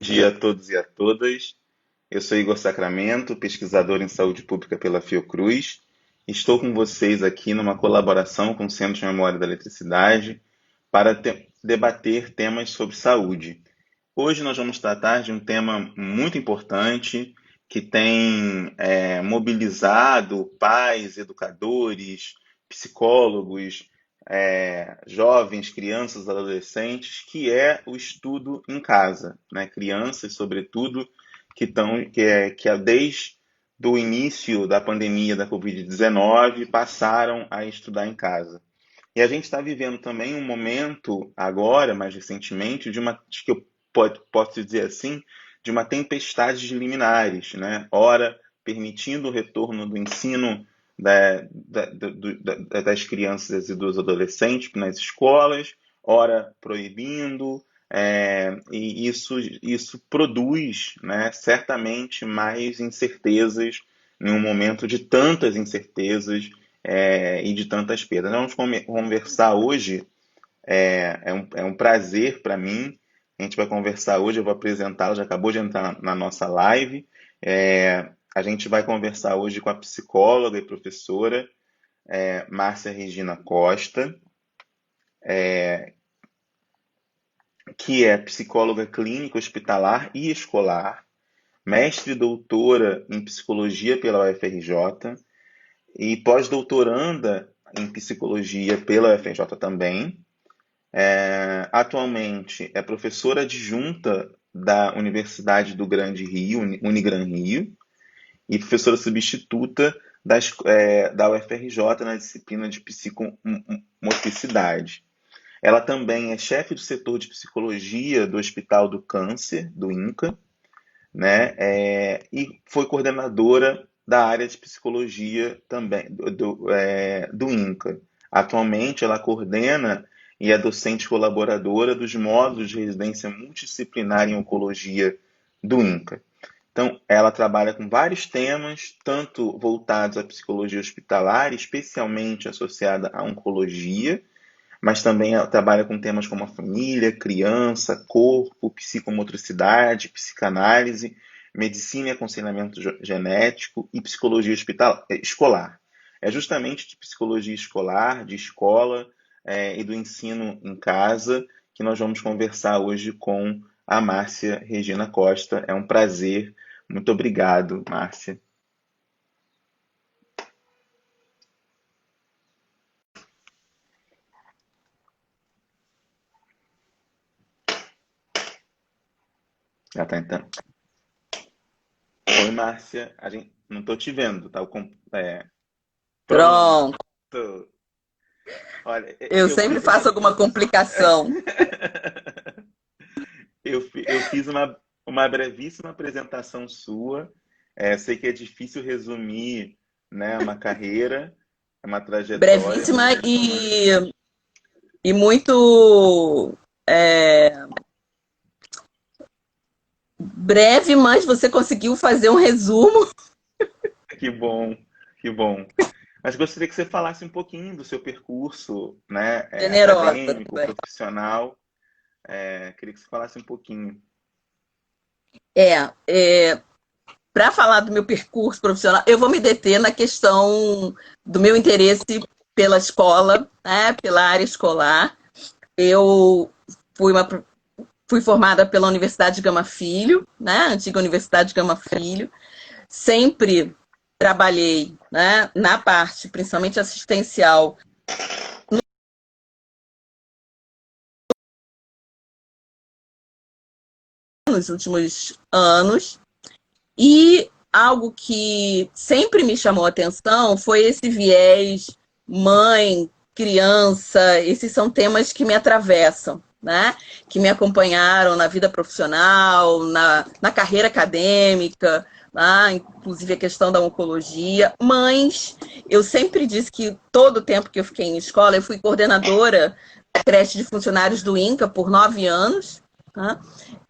Dia a todos e a todas. Eu sou Igor Sacramento, pesquisador em saúde pública pela Fiocruz. Estou com vocês aqui numa colaboração com o Centro de Memória da Eletricidade para debater temas sobre saúde. Hoje nós vamos tratar de um tema muito importante que tem mobilizado pais, educadores, psicólogos, jovens, crianças, adolescentes, que é o estudo em casa, né? Crianças, sobretudo, que desde o início da pandemia da Covid-19 passaram a estudar em casa. E a gente está vivendo também um momento agora, mais recentemente, acho que eu posso dizer assim, de uma tempestade de liminares, né? Ora permitindo o retorno do ensino das crianças e dos adolescentes nas escolas, ora proibindo, e isso produz, né, certamente mais incertezas em um momento de tantas incertezas e de tantas perdas. Nós vamos conversar hoje, é um prazer para mim. A gente vai conversar hoje, eu vou apresentá-la, já acabou de entrar na nossa live. A gente vai conversar hoje com a psicóloga e professora Márcia Regina Costa, que é psicóloga clínica hospitalar e escolar, mestre e doutora em psicologia pela UFRJ e pós-doutoranda em psicologia pela UFRJ também. Atualmente é professora adjunta da Universidade do Grande Rio, Unigran Rio, e professora substituta da UFRJ na disciplina de psicomotricidade. Ela também é chefe do setor de psicologia do Hospital do Câncer, do INCA, né? E foi coordenadora da área de psicologia também do INCA. Atualmente ela coordena e é docente colaboradora dos módulos de residência multidisciplinar em oncologia do INCA. Então, ela trabalha com vários temas, tanto voltados à psicologia hospitalar, especialmente associada à oncologia, mas também ela trabalha com temas como a família, criança, corpo, psicomotricidade, psicanálise, medicina e aconselhamento genético e psicologia escolar. É justamente de psicologia escolar, de escola e do ensino em casa que nós vamos conversar hoje com a Márcia Regina Costa. É um prazer. Muito obrigado, Márcia. Já está entrando. Oi, Márcia. Não estou te vendo, tá? Pronto. Pronto. Olha, Eu sempre faço alguma complicação. eu fiz uma brevíssima apresentação sua. Sei que é difícil resumir, né, uma carreira, uma trajetória. Brevíssima e muito breve, mas você conseguiu fazer um resumo. Que bom, que bom. Mas gostaria que você falasse um pouquinho do seu percurso, né, Generosa acadêmico, também. profissional. Queria que você falasse um pouquinho. Para falar do meu percurso profissional, eu vou me deter na questão do meu interesse pela escola, né, pela área escolar. Eu fui fui formada pela Universidade Gama Filho, né, antiga Universidade Gama Filho. Sempre trabalhei, né, na parte, principalmente assistencial, nos últimos anos. E algo que sempre me chamou a atenção foi esse viés mãe, criança. Esses são temas que me atravessam, né? Que me acompanharam na vida profissional, na carreira acadêmica, né? Inclusive a questão da oncologia. Mas eu sempre disse que todo o tempo que eu fiquei em escola, eu fui coordenadora da creche de funcionários do INCA por 9 anos. né?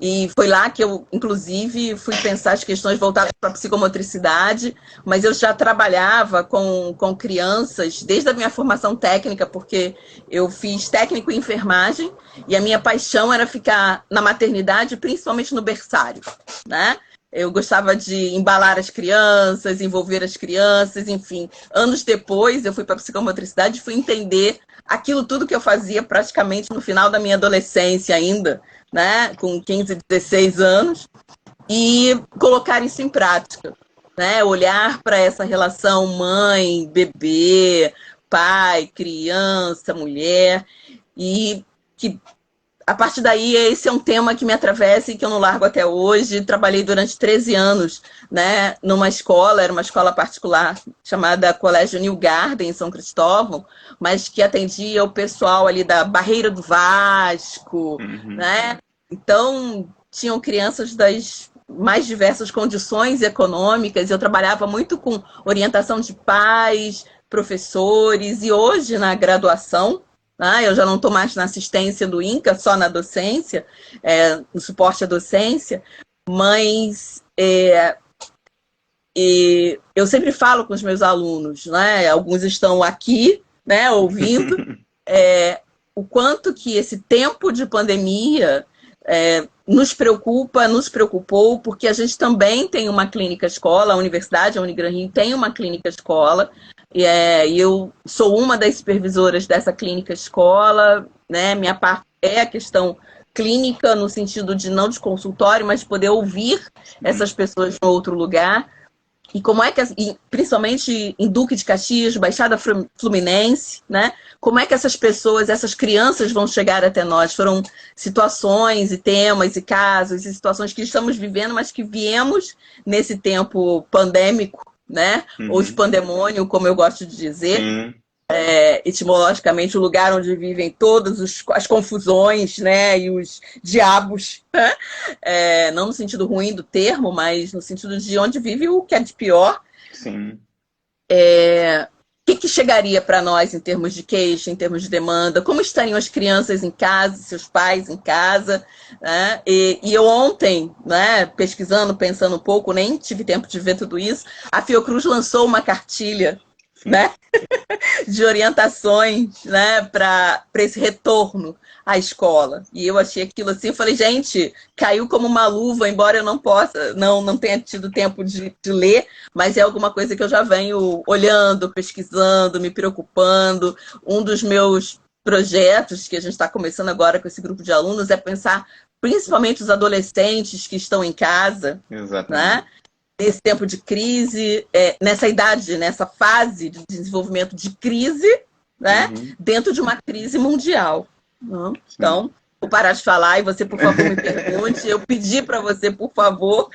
E foi lá que eu, inclusive, fui pensar as questões voltadas para a psicomotricidade, mas eu já trabalhava com crianças desde a minha formação técnica, porque eu fiz técnico em enfermagem e a minha paixão era ficar na maternidade, principalmente no berçário, né? Eu gostava de embalar as crianças, envolver as crianças, enfim. Anos depois, eu fui para a psicomotricidade e fui entender aquilo tudo que eu fazia praticamente no final da minha adolescência ainda, né, com 15, 16 anos, e colocar isso em prática, né, olhar para essa relação mãe, bebê, pai, criança, mulher, e que a partir daí esse é um tema que me atravessa e que eu não largo até hoje. Trabalhei durante 13 anos, né, numa escola, era uma escola particular chamada Colégio New Garden, em São Cristóvão, mas que atendia o pessoal ali da Barreira do Vasco, né? Então, tinham crianças das mais diversas condições econômicas. Eu trabalhava muito com orientação de pais, professores, e hoje, na graduação, eu já não estou mais na assistência do INCA, só na docência, no suporte à docência, mas eu sempre falo com os meus alunos, né? Alguns estão aqui, né, ouvindo, o quanto que esse tempo de pandemia nos preocupou, porque a gente também tem uma clínica escola, a Universidade, a Unigran Rio tem uma clínica escola, e eu sou uma das supervisoras dessa clínica escola, né? Minha parte é a questão clínica, no sentido de não de consultório, mas de poder ouvir essas pessoas em outro lugar. E como é que, principalmente em Duque de Caxias, Baixada Fluminense, né? Como é que essas pessoas, essas crianças vão chegar até nós? Foram situações e temas e casos e situações que estamos vivendo, mas que viemos nesse tempo pandêmico, né? Ou de pandemônio, como eu gosto de dizer. Etimologicamente, o lugar onde vivem todas as confusões, né, e os diabos, né? Não no sentido ruim do termo, mas no sentido de onde vive o que é de pior. Sim. O que chegaria para nós em termos de queixa, em termos de demanda? Como estariam as crianças em casa, seus pais em casa? Né? E eu ontem, né, pesquisando, pensando um pouco, nem tive tempo de ver tudo isso, a Fiocruz lançou uma cartilha, né, de orientações, né, para esse retorno à escola. E eu achei aquilo assim, eu falei, gente, caiu como uma luva, embora eu não tenha tido tempo de ler, mas é alguma coisa que eu já venho olhando, pesquisando, me preocupando. Um dos meus projetos que a gente está começando agora com esse grupo de alunos é pensar principalmente os adolescentes que estão em casa, né? Nesse tempo de crise, nessa idade, nessa fase de desenvolvimento de crise, né? Dentro de uma crise mundial. Né? Então, vou parar de falar e você, por favor, me pergunte. Eu pedi para você, por favor,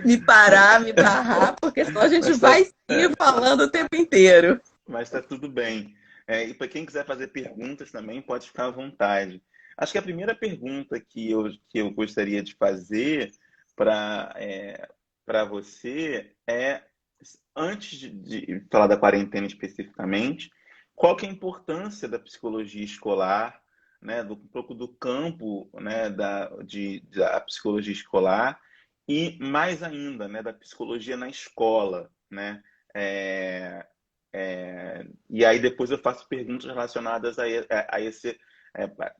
me barrar, porque senão a gente vai seguir falando o tempo inteiro. Mas está tudo bem. E para quem quiser fazer perguntas também, pode ficar à vontade. Acho que a primeira pergunta que eu gostaria de fazer para você antes de falar da quarentena especificamente, qual que é a importância da psicologia escolar, né, um pouco do campo, né, da psicologia escolar e mais ainda, né, da psicologia na escola, né? E aí depois eu faço perguntas relacionadas a esse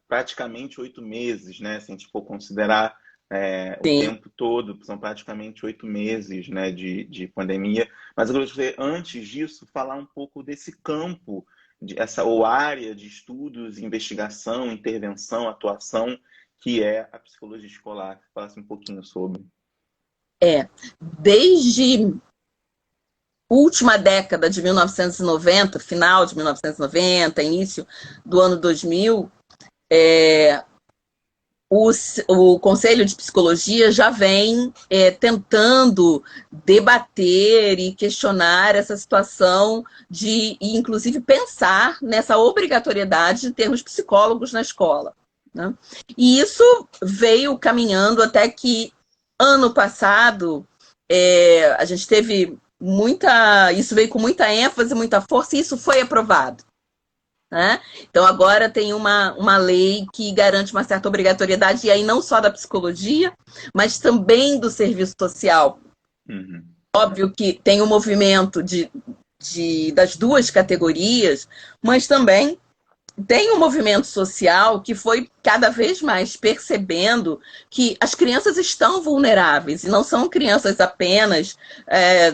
praticamente 8 meses, né, se a gente for considerar o tempo todo, são praticamente 8 meses, né, de pandemia. Mas eu gostaria, antes disso, falar um pouco desse campo, ou área de estudos, investigação, intervenção, atuação, que é a psicologia escolar. Falasse um pouquinho sobre. Desde última década de 1990, final de 1990, início do ano 2000, o Conselho de Psicologia já vem tentando debater e questionar essa situação e inclusive, pensar nessa obrigatoriedade de termos psicólogos na escola. Né? E isso veio caminhando até que, ano passado, a gente teve isso veio com muita ênfase, muita força, e isso foi aprovado. né? Então, agora tem uma lei que garante uma certa obrigatoriedade, e aí não só da psicologia, mas também do serviço social. Uhum. Óbvio que tem o movimento das duas categorias, mas também tem um movimento social que foi cada vez mais percebendo que as crianças estão vulneráveis, e não são crianças apenas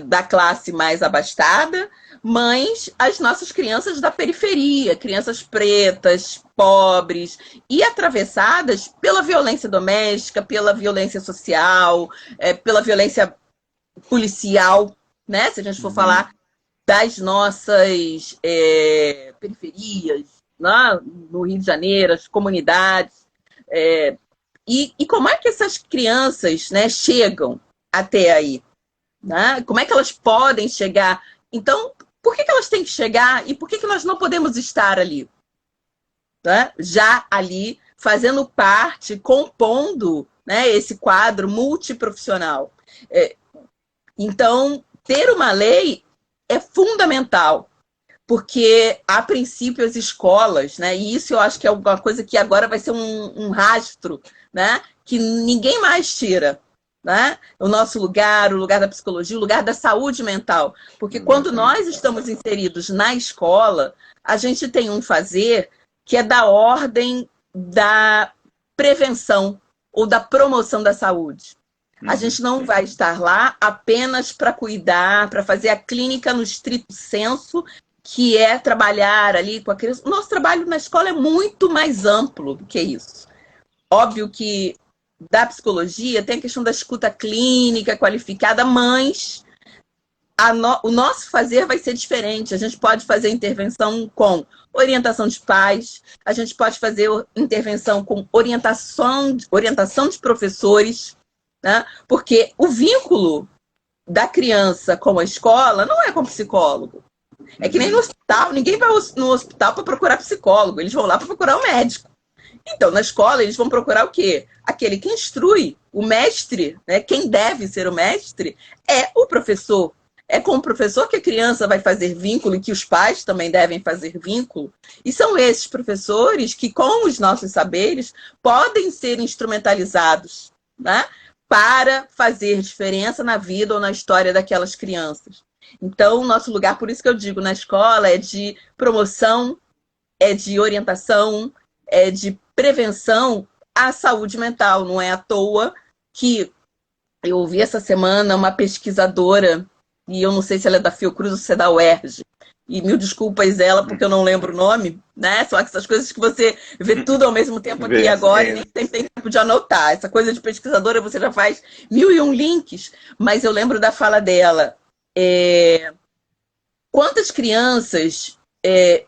da classe mais abastada, mas as nossas crianças da periferia, crianças pretas, pobres e atravessadas pela violência doméstica, pela violência social, pela violência policial, né? Se a gente for falar das nossas periferias, né? No Rio de Janeiro, as comunidades. E como é que essas crianças, né, chegam até aí? Né? Como é que elas podem chegar? Então, por que elas têm que chegar e por que nós não podemos estar ali? Né? Já ali, fazendo parte, compondo, né, esse quadro multiprofissional. Então, ter uma lei é fundamental, porque, a princípio, as escolas, né, e isso eu acho que é uma coisa que agora vai ser um rastro, né, que ninguém mais tira, né? O nosso lugar, o lugar da psicologia, o lugar da saúde mental. Porque quando nós estamos inseridos na escola, a gente tem um fazer que é da ordem da prevenção ou da promoção da saúde. A gente não vai estar lá apenas para cuidar, para fazer a clínica no estrito senso, que é trabalhar ali com a criança. O nosso trabalho na escola é muito mais amplo do que isso. Óbvio que da psicologia tem a questão da escuta clínica qualificada, mas o nosso fazer vai ser diferente. A gente pode fazer intervenção com orientação de pais, a gente pode fazer intervenção com orientação de professores, né? Porque o vínculo da criança com a escola não é com o psicólogo. É que nem no hospital, ninguém vai no hospital para procurar psicólogo, eles vão lá para procurar um médico. Então, na escola, eles vão procurar o quê? Aquele que instrui, o mestre, né? Quem deve ser o mestre é o professor. É com o professor que a criança vai fazer vínculo e que os pais também devem fazer vínculo. E são esses professores que, com os nossos saberes, podem ser instrumentalizados, né? Para fazer diferença na vida ou na história daquelas crianças. Então, o nosso lugar, por isso que eu digo, na escola é de promoção, é de orientação, é de prevenção à saúde mental. Não é à toa que eu ouvi essa semana uma pesquisadora, e eu não sei se ela é da Fiocruz ou se é da UERJ, e mil desculpas ela, porque eu não lembro o nome, né? São essas coisas que você vê tudo ao mesmo tempo aqui agora e nem sempre tem tempo de anotar. Essa coisa de pesquisadora você já faz 1001 links, mas eu lembro da fala dela. Quantas crianças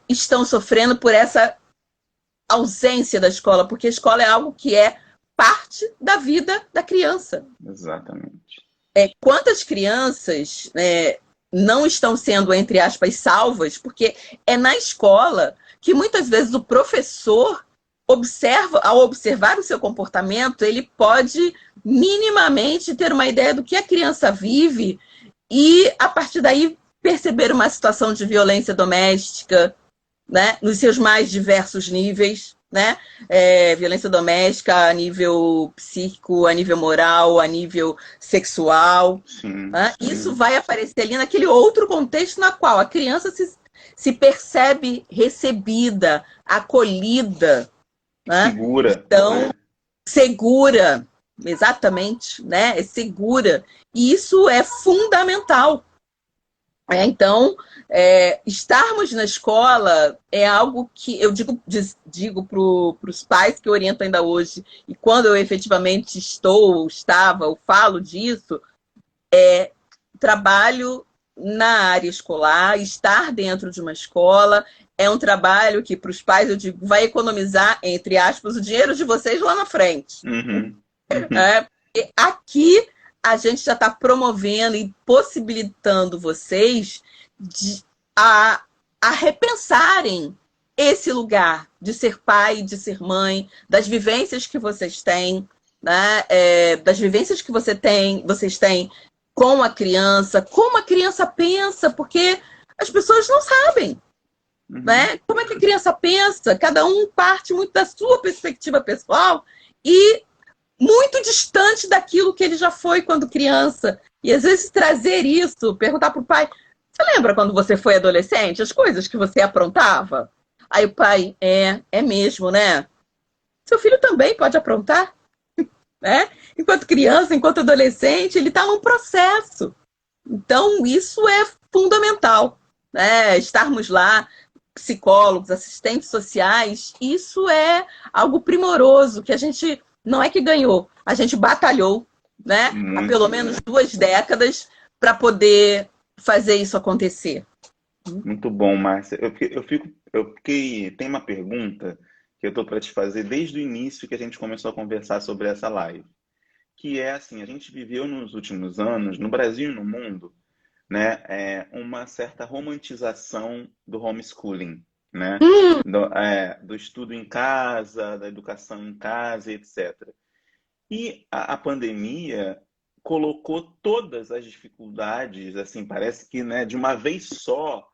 estão sofrendo por essa ausência da escola? Porque a escola é algo que é parte da vida da criança. Exatamente. Quantas crianças não estão sendo, entre aspas, salvas, porque é na escola que muitas vezes o professor ao observar o seu comportamento, ele pode minimamente ter uma ideia do que a criança vive e, a partir daí, perceber uma situação de violência doméstica, né, nos seus mais diversos níveis, né? Violência doméstica a nível psíquico, a nível moral, a nível sexual. Sim, né? sim. Isso vai aparecer ali naquele outro contexto na qual a criança se percebe recebida, acolhida. Né? Segura. Então, segura, exatamente, né? É segura. E isso é fundamental. Então, estarmos na escola é algo que eu digo para os pais que orientam ainda hoje, e quando eu efetivamente estava, eu falo disso, trabalho na área escolar, estar dentro de uma escola, é um trabalho que, para os pais, eu digo, vai economizar, entre aspas, o dinheiro de vocês lá na frente. Uhum. Porque aqui a gente já está promovendo e possibilitando vocês a repensarem esse lugar de ser pai, de ser mãe, das vivências que vocês têm, né? Das vivências que vocês têm com a criança, como a criança pensa, porque as pessoas não sabem. Uhum. né? Como é que a criança pensa? Cada um parte muito da sua perspectiva pessoal e muito distante daquilo que ele já foi quando criança. E às vezes trazer isso, perguntar para o pai: você lembra quando você foi adolescente? As coisas que você aprontava? Aí o pai: é mesmo, né? Seu filho também pode aprontar, né? Enquanto criança, enquanto adolescente, ele está num processo. Então, isso é fundamental, né? Estarmos lá, psicólogos, assistentes sociais, isso é algo primoroso que a gente não é que ganhou, a gente batalhou, né? Há pelo Muito, menos 2 décadas para poder fazer isso acontecer. muito bom, Márcia. Tem uma pergunta que eu estou para te fazer desde o início que a gente começou a conversar sobre essa live, que é assim, a gente viveu nos últimos anos, no Brasil e no mundo, né, uma certa romantização do homeschooling, né, do estudo em casa, da educação em casa, etc. E a pandemia colocou todas as dificuldades, assim, parece que, né, de uma vez só,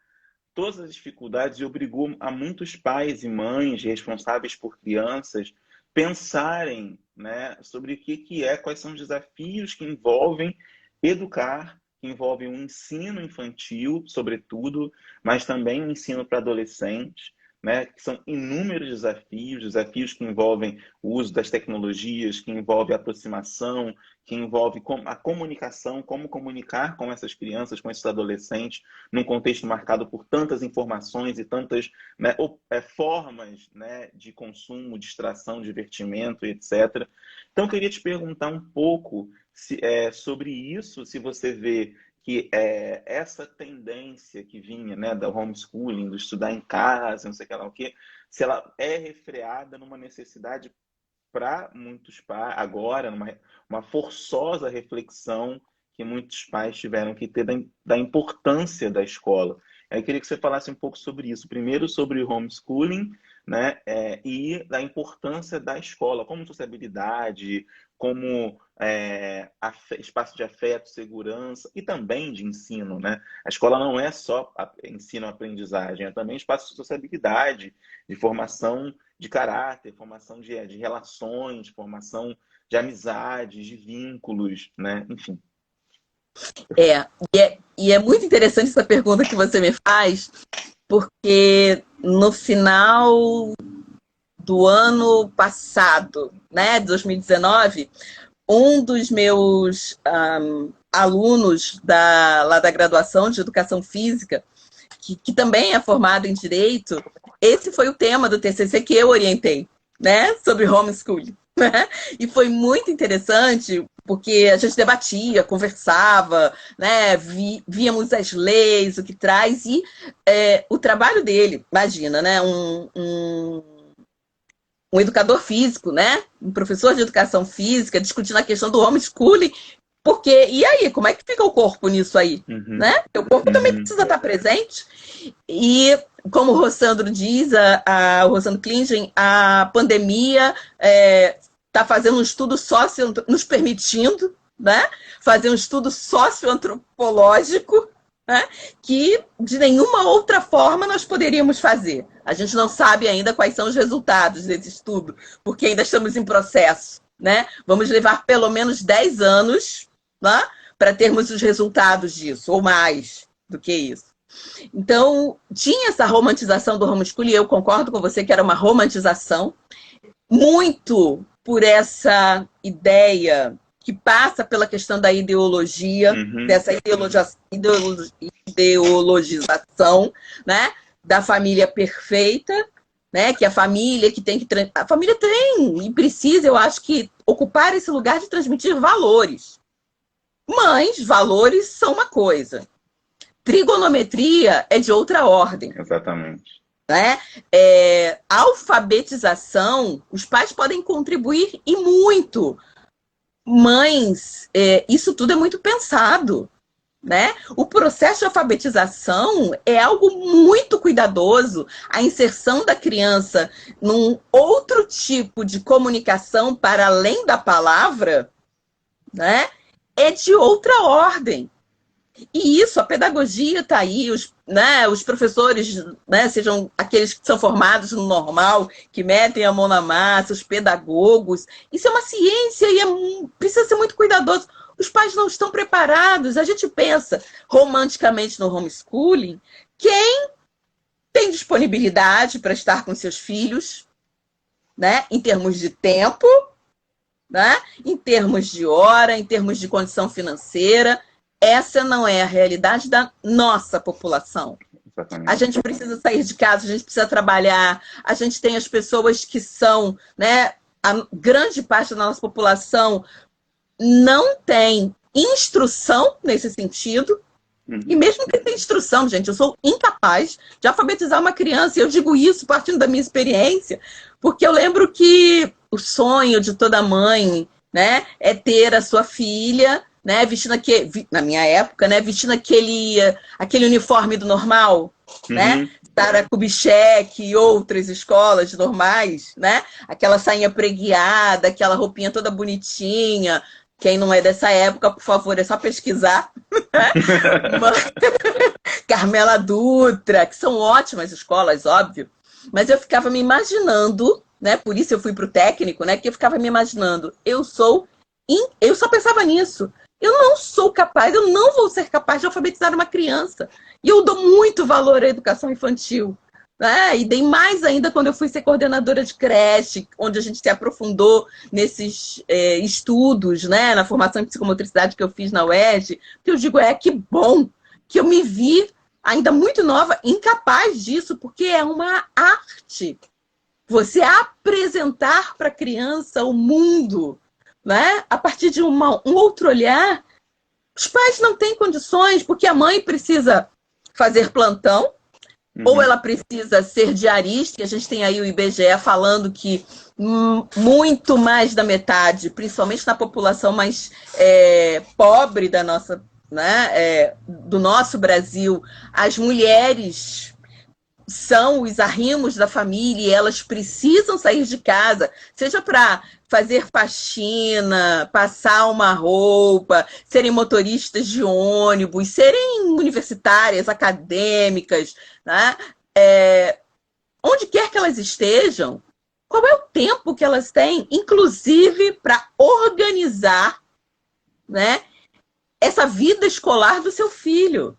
todas as dificuldades e obrigou a muitos pais e mães responsáveis por crianças pensarem, né, sobre o que é, quais são os desafios que envolvem educar, que envolvem o ensino infantil, sobretudo, mas também o ensino para adolescentes, né, que são inúmeros desafios, desafios que envolvem o uso das tecnologias, que envolve a aproximação, que envolve a comunicação, como comunicar com essas crianças, com esses adolescentes, num contexto marcado por tantas informações e tantas, né, formas, né, de consumo, distração, divertimento, etc. Então, eu queria te perguntar um pouco sobre isso, se você vê que essa tendência que vinha, né, da homeschooling, do estudar em casa, não sei o que lá o quê, se ela é refreada numa necessidade para muitos pais, agora, uma forçosa reflexão que muitos pais tiveram que ter da importância da escola. Eu queria que você falasse um pouco sobre isso. Primeiro, sobre o homeschooling, né, e da importância da escola, como sociabilidade, como espaço de afeto, segurança e também de ensino, né? A escola não é só ensino-aprendizagem, é também espaço de sociabilidade, de formação de caráter, formação de relações, formação de amizades, de vínculos, né? Enfim. E é muito interessante essa pergunta que você me faz, porque no final do ano passado, né, 2019, um dos meus alunos lá da graduação de Educação Física, que também é formado em Direito, esse foi o tema do TCC que eu orientei, né, sobre homeschooling. Né? E foi muito interessante, porque a gente debatia, conversava, né, víamos as leis, o que traz, e o trabalho dele, imagina, né, um educador físico, né? Um professor de educação física discutindo a questão do homeschooling, porque, e aí, como é que fica o corpo nisso aí? Uhum, Né? O corpo também uhum, precisa estar presente. E, como o Rossandro diz, o Rossandro Klingen, a pandemia está fazendo um estudo nos permitindo, né? Fazer um estudo socioantropológico, né? Que de nenhuma outra forma nós poderíamos fazer. A gente não sabe ainda quais são os resultados desse estudo, porque ainda estamos em processo. Né? Vamos levar pelo menos 10 anos, né, para termos os resultados disso, ou mais do que isso. Então, tinha essa romantização do homeschooling, eu concordo com você que era uma romantização, muito por essa ideia que passa pela questão da ideologia, uhum. dessa ideologização, né, da família perfeita, né, que a família que tem que... A família tem e precisa, eu acho que, ocupar esse lugar de transmitir valores. Mas valores são uma coisa. Trigonometria é de outra ordem. Exatamente. Né? Alfabetização, os pais podem contribuir e muito, mas isso tudo é muito pensado. Né? O processo de alfabetização é algo muito cuidadoso. A inserção da criança num outro tipo de comunicação para além da palavra, né, é de outra ordem. E isso, a pedagogia está aí, né, os professores, né, sejam aqueles que são formados no normal, que metem a mão na massa, os pedagogos. Isso é uma ciência e precisa ser muito cuidadoso. Os pais não estão preparados. A gente pensa romanticamente no homeschooling. Quem tem disponibilidade para estar com seus filhos, né, em termos de tempo, né, em termos de hora, em termos de condição financeira. Essa não é a realidade da nossa população. Exatamente. A gente precisa sair de casa, a gente precisa trabalhar, a gente tem as pessoas que são, né, a grande parte da nossa população não tem instrução nesse sentido. E mesmo que tenha instrução, gente, eu sou incapaz de alfabetizar uma criança. E eu digo isso partindo da minha experiência, porque eu lembro que o sonho de toda mãe, né, é ter a sua filha, né, vestindo na minha época, né, vestindo aquele uniforme do normal, né, Sara Kubitschek e outras escolas normais, né, aquela sainha preguiada, aquela roupinha toda bonitinha. Quem não é dessa época, por favor, é só pesquisar. Carmela Dutra, que são ótimas escolas, óbvio. Mas eu ficava me imaginando, né? Por isso eu fui para o técnico, né? Que eu ficava me imaginando, eu só pensava nisso. Eu não sou capaz, eu não vou ser capaz de alfabetizar uma criança. E eu dou muito valor à educação infantil. E dei mais ainda quando eu fui ser coordenadora de creche, onde a gente se aprofundou nesses estudos, né, na formação em psicomotricidade que eu fiz na UERJ, que eu digo, que bom que eu me vi ainda muito nova, incapaz disso, porque é uma arte. Você apresentar para a criança o mundo, né, a partir de um outro olhar. Os pais não têm condições, porque a mãe precisa fazer plantão, ou ela precisa ser diarista, e a gente tem aí o IBGE falando que muito mais da metade, principalmente na população mais pobre da nossa, né, do nosso Brasil, as mulheres são os arrimos da família e elas precisam sair de casa, seja para fazer faxina, passar uma roupa, serem motoristas de ônibus, serem universitárias, acadêmicas, né? Onde quer que elas estejam, qual é o tempo que elas têm, inclusive para organizar, né, essa vida escolar do seu filho?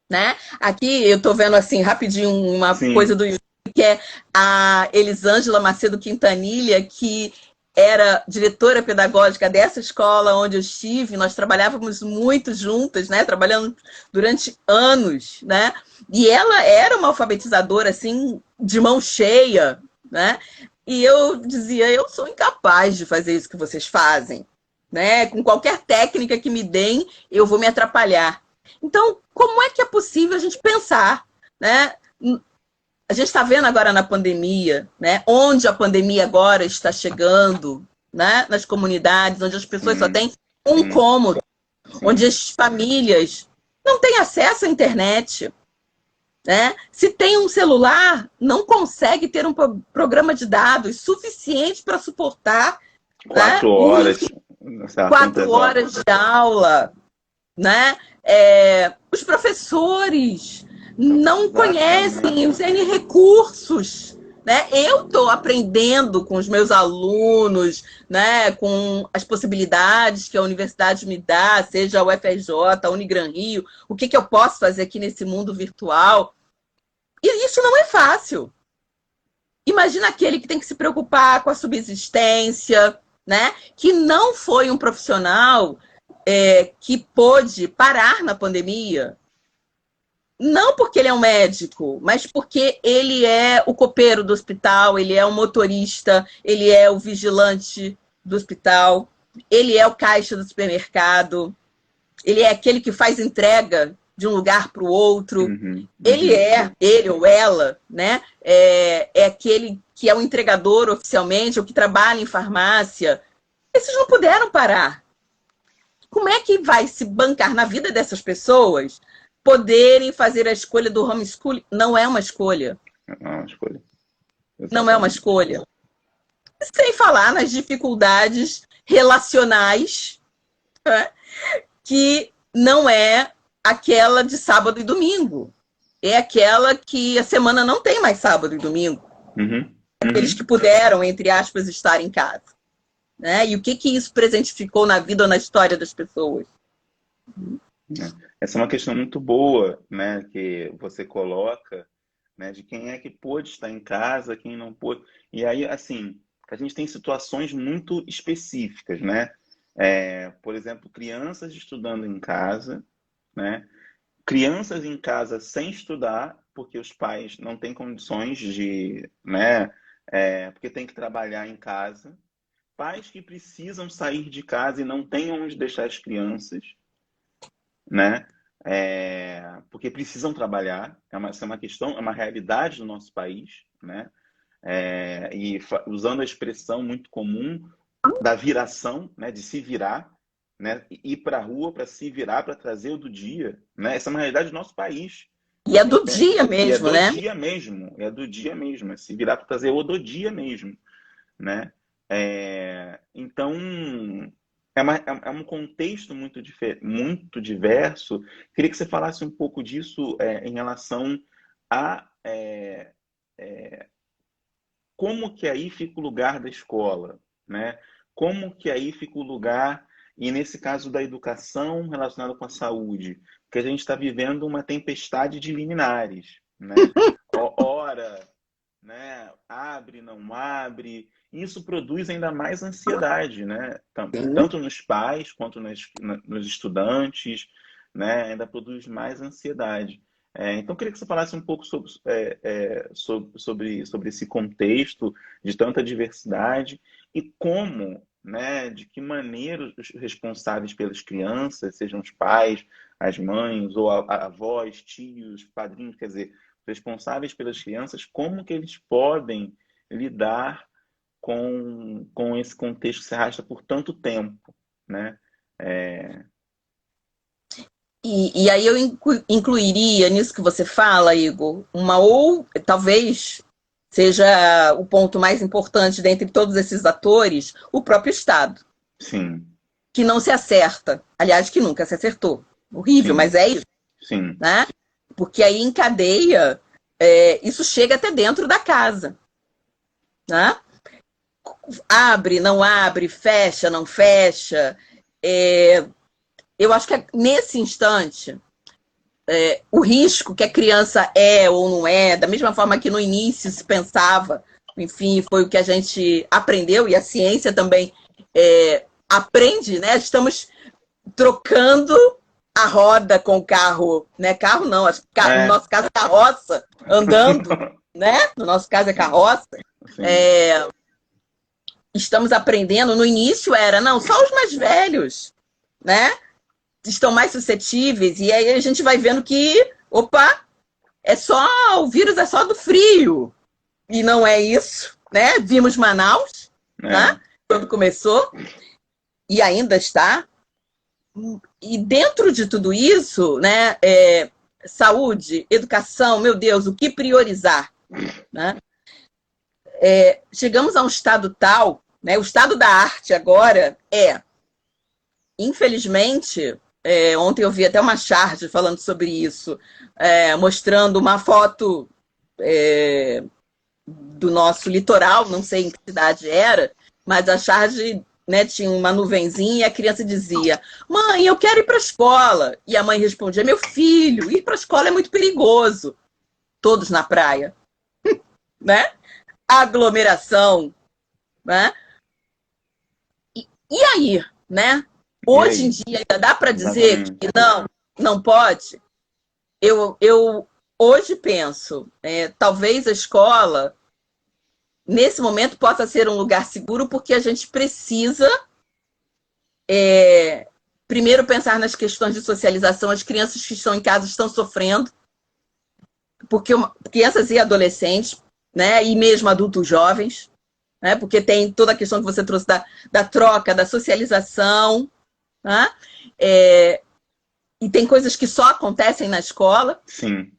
Né? Aqui eu estou vendo assim rapidinho uma coisa do YouTube, que é a Elisângela Macedo Quintanilha, que era diretora pedagógica dessa escola onde eu estive. Nós trabalhávamos muito juntas, né? Trabalhando durante anos, né? E ela era uma alfabetizadora assim de mão cheia, né? E eu dizia, eu sou incapaz de fazer isso que vocês fazem, né? Com qualquer técnica que me deem, eu vou me atrapalhar. Então, como é que é possível a gente pensar, né? A gente está vendo agora na pandemia, né? Onde a pandemia agora está chegando, né? Nas comunidades, onde as pessoas só têm um cômodo, onde as famílias não têm acesso à internet, né? Se tem um celular, não consegue ter um programa de dados suficiente para suportar 4 horas. 4 horas de aula, né? Os professores não conhecem os N recursos, né? Eu estou aprendendo com os meus alunos, né? Com as possibilidades que a universidade me dá, seja a UFRJ, a Unigran Rio, o que eu posso fazer aqui nesse mundo virtual. E isso não é fácil. Imagina aquele que tem que se preocupar com a subsistência, né? Que não foi um profissional que pôde parar na pandemia, não porque ele é um médico, mas porque ele é o copeiro do hospital, ele é o motorista, ele é o vigilante do hospital, ele é o caixa do supermercado, ele é aquele que faz entrega de um lugar para o outro, ele ou ela, né? É aquele que é o entregador oficialmente, ou que trabalha em farmácia. Esses não puderam parar. Como é que vai se bancar na vida dessas pessoas poderem fazer a escolha do homeschooling? Não é uma escolha. Não é uma escolha. Não é uma escolha. Sem falar nas dificuldades relacionais, né, que não é aquela de sábado e domingo. É aquela que a semana não tem mais sábado e domingo. Aqueles que puderam, entre aspas, estar em casa. Né? E o que isso presentificou na vida ou na história das pessoas? Essa é uma questão muito boa, né, que você coloca, né, de quem é que pôde estar em casa, quem não pôde. E aí, assim, a gente tem situações muito específicas, né? Por exemplo, crianças estudando em casa, né? Crianças em casa sem estudar, porque os pais não têm condições de, né? Porque tem que trabalhar em casa. Pais que precisam sair de casa e não têm onde deixar as crianças, né? Porque precisam trabalhar. Essa é uma questão, é uma realidade do nosso país, né? Usando a expressão muito comum da viração, né? De se virar, né? Ir para a rua para se virar, para trazer o do dia, né? Essa é uma realidade do nosso país. E é do dia mesmo, né? É do dia mesmo, é do dia mesmo, é se virar para trazer o do dia mesmo, né? Então, é um contexto muito diverso. Queria que você falasse um pouco disso em relação a como que aí fica o lugar da escola, né? Como que aí fica o lugar, e nesse caso da educação relacionada com a saúde, porque a gente está vivendo uma tempestade de liminares, né? Ora, né? Abre, não abre. Isso produz ainda mais ansiedade, né? Tanto nos pais quanto nos estudantes, né? Ainda produz mais ansiedade. Então, eu queria que você falasse um pouco sobre esse contexto de tanta diversidade e como, né, de que maneira os responsáveis pelas crianças, sejam os pais, as mães, ou avós, tios, padrinhos, quer dizer, responsáveis pelas crianças, como que eles podem lidar com esse contexto que se arrasta por tanto tempo, né? E aí eu incluiria nisso que você fala, Igor, ou talvez seja o ponto mais importante dentre todos esses atores, o próprio Estado. Sim. Que não se acerta. Aliás, que nunca se acertou. Horrível, Sim. Mas é isso. Sim. Né? Porque aí em cadeia, isso chega até dentro da casa. Né? Abre, não abre, fecha, não fecha. Eu acho que nesse instante, o risco que a criança é ou não é, da mesma forma que no início se pensava, enfim, foi o que a gente aprendeu, e a ciência também aprende, né? Estamos trocando a roda com o carro, né? Carro não, no nosso caso é carroça, andando, né? No nosso caso é carroça. Estamos aprendendo, no início não, só os mais velhos, né? Estão mais suscetíveis, e aí a gente vai vendo que, opa, o vírus é só do frio, e não é isso, né? Vimos Manaus, né? Quando começou, e ainda está. E dentro de tudo isso, né? Saúde, educação, meu Deus, o que priorizar, né? Chegamos a um estado tal, né? O estado da arte agora infelizmente, ontem eu vi até uma charge falando sobre isso, mostrando uma foto do nosso litoral, não sei em que cidade era, mas a charge, né, tinha uma nuvenzinha e a criança dizia: mãe, eu quero ir para a escola. E a mãe respondia: meu filho, ir para a escola é muito perigoso. Todos na praia. Né? Aglomeração. Né? E aí, né? Hoje em dia ainda dá para dizer que não pode? Eu hoje penso, talvez a escola, nesse momento, possa ser um lugar seguro, porque a gente precisa, primeiro, pensar nas questões de socialização. As crianças que estão em casa estão sofrendo, porque crianças e adolescentes, né, e mesmo adultos jovens, né, porque tem toda a questão que você trouxe da troca, da socialização, né, e tem coisas que só acontecem na escola. Sim.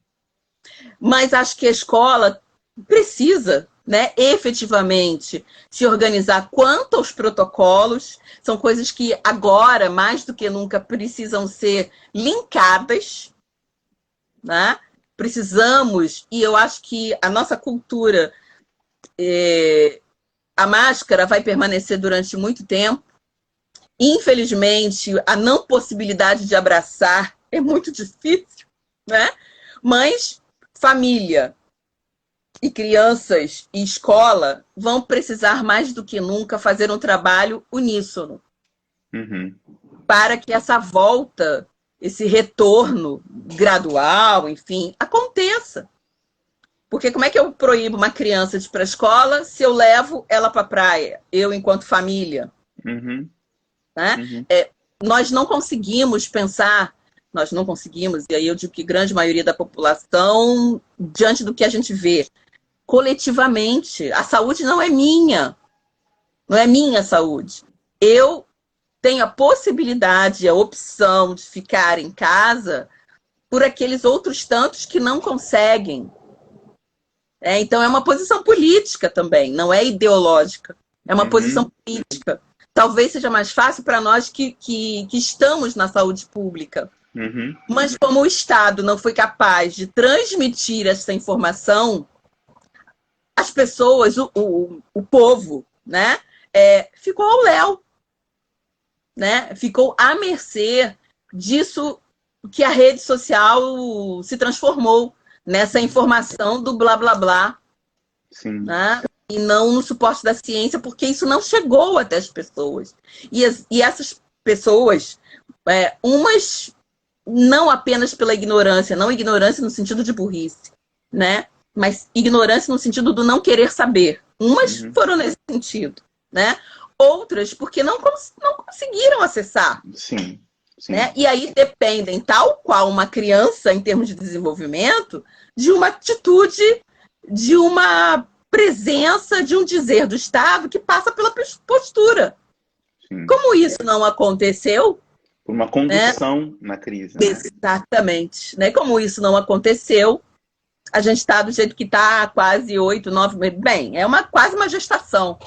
Mas acho que a escola precisa, né, efetivamente se organizar quanto aos protocolos. São coisas que agora, mais do que nunca, precisam ser linkadas, né? Precisamos, e eu acho que a nossa cultura, a máscara vai permanecer durante muito tempo. Infelizmente, a não possibilidade de abraçar é muito difícil, né? Mas família e crianças e escola vão precisar mais do que nunca fazer um trabalho uníssono para que essa volta, esse retorno gradual, enfim, aconteça. Porque como é que eu proíbo uma criança de ir para a escola se eu levo ela para a praia, eu enquanto família? Né? Nós não conseguimos pensar, e aí eu digo que grande maioria da população, diante do que a gente vê, coletivamente, a saúde não é minha saúde. Eu tenho a possibilidade, a opção de ficar em casa por aqueles outros tantos que não conseguem. Então é uma posição política também, não é ideológica, é uma posição política. Talvez seja mais fácil para nós que estamos na saúde pública. Mas como o Estado não foi capaz de transmitir essa informação, as pessoas, o povo, né, ficou ao léu, né? Ficou à mercê disso que a rede social se transformou, nessa informação do blá, blá, blá. Sim. Né? E não no suporte da ciência, porque isso não chegou até as pessoas. E essas pessoas, umas não apenas pela ignorância, não ignorância no sentido de burrice, né? Mas ignorância no sentido do não querer saber. Umas foram nesse sentido, né? Outras porque não conseguiram acessar. Sim. Né? E aí dependem, tal qual uma criança em termos de desenvolvimento, de uma atitude, de uma presença, de um dizer do Estado que passa pela postura. Sim. Como isso não aconteceu... Por uma condução, né, na crise. Né? Exatamente. Né? Como isso não aconteceu, a gente está do jeito que está há quase 8, 9 meses. Bem, quase uma gestação.